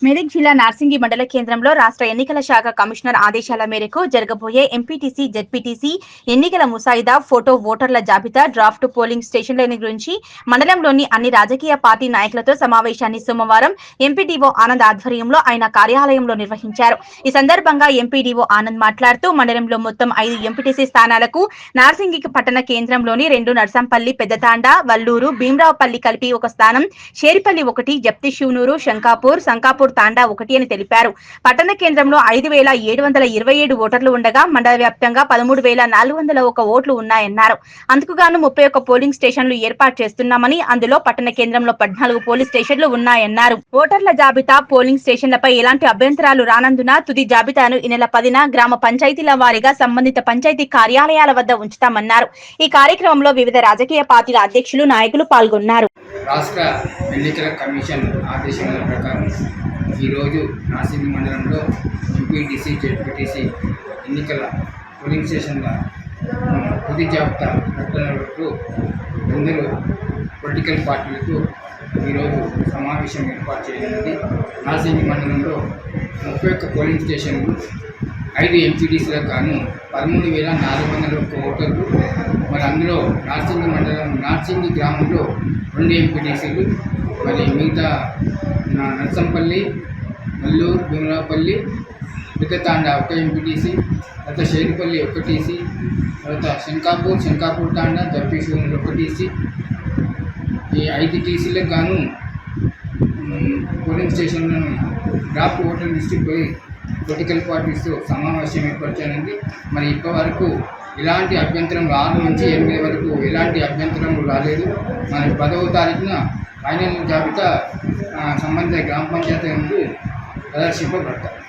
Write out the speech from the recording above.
మెదక్ జిల్లా నార్సింగి మండల కేంద్రంలో రాష్ట్ర ఎన్నికల శాఖ కమిషనర్ ఆదేశాల మేరకు జరగబోయే ఎంపీటీసీ, జెడ్పీటీసీ ఎన్నికల ముసాయిదా, ఫోటో, ఓటర్ల జాబితా, డ్రాఫ్ట్ పోలింగ్ స్టేషన్ల గురించి మండలంలోని అన్ని రాజకీయ పార్టీ నాయకులతో సమావేశాన్ని సోమవారం ఎంపీడీఓ ఆనంద్ ఆధ్వర్యంలో ఆయన కార్యాలయంలో నిర్వహించారు. ఈ సందర్భంగా ఎంపీడీఓ ఆనంద్ మాట్లాడుతూ మండలంలో మొత్తం 5 ఎంపీటీసీ స్థానాలకు నార్సింగి పట్టణ కేంద్రంలోని 2 నర్సంపల్లి, పెద్దతాండ, వల్లూరు, భీమరావుపల్లి కలిపి ఒక స్థానం, షేరిపల్లి 1, జప్తి శివనూరు, సంకాపూర్ తాండా 1 అని తెలిపారు. పట్టణ కేంద్రంలో 5,727 ఓటర్లు ఉండగా మండల వ్యాప్తంగా 13,401 ఓట్లు ఉన్నాయన్నారు. అందుకుగాను 31 పోలింగ్ స్టేషన్లు ఏర్పాటు చేస్తున్నామని, అందులో పట్టణ కేంద్రంలో 14 పోలింగ్ స్టేషన్లు ఉన్నాయన్నారు. ఓటర్ల జాబితా, పోలింగ్ స్టేషన్లపై ఎలాంటి అభ్యంతరాలు రానందున తుది జాబితాను ఈ నెల 10న గ్రామ పంచాయతీల వారీగా సంబంధిత పంచాయతీ కార్యాలయాల వద్ద ఉంచుతామన్నారు. ఈ కార్యక్రమంలో వివిధ రాజకీయ పార్టీల అధ్యక్షులు, నాయకులు పాల్గొన్నారు. రాష్ట్ర ఎన్నికల కమిషన్ ఆదేశాల ప్రకారం ఈరోజు నార్సింగి మండలంలో ఎంపీటీసీ, జెడ్పీటీసీ ఎన్నికల పోలింగ్ స్టేషన్ల తుది జాబితా ప్రకటన వరకు అందరూ పొలిటికల్ పార్టీలకు ఈరోజు సమావేశం ఏర్పాటు చేయనున్నది. నార్సింగి మండలంలో 31 పోలింగ్ స్టేషన్లు, 5 ఎంపీటీసీలకు గాను 13,401 ఓటర్లు. మరి అందులో నార్సింగి మండలం, నార్సింగి గ్రామంలో 2 ఎంపీటీసీలు, మరి మిగతా నర్సంపల్లి, వల్లూరు, భీమరావుపల్లి, పెద్దతాండ 1 ఎంపీటీసీ, తర్వాత షేరిపల్లి 1 టీసీ, తర్వాత శంకాపూర్ తాండా, జప్తి శివనూరు 1 టీసీ. ఈ 5 టీసీలకు గాను పోలింగ్ స్టేషన్లను డ్రాఫ్ట్ ఓటర్ లిస్టుపై పొలిటికల్ పార్టీస్తో సమావేశం ఏర్పరచానండి. మరి ఇప్పటివరకు ఎలాంటి అభ్యంతరం 6 నుంచి 8 వరకు ఎలాంటి అభ్యంతరం రాలేదు. మరి 10వ తారీఖున ఫైనల్ జాబితా సంబంధిత గ్రామ పంచాయతీ ముందు ప్రదర్శింపబడతారు.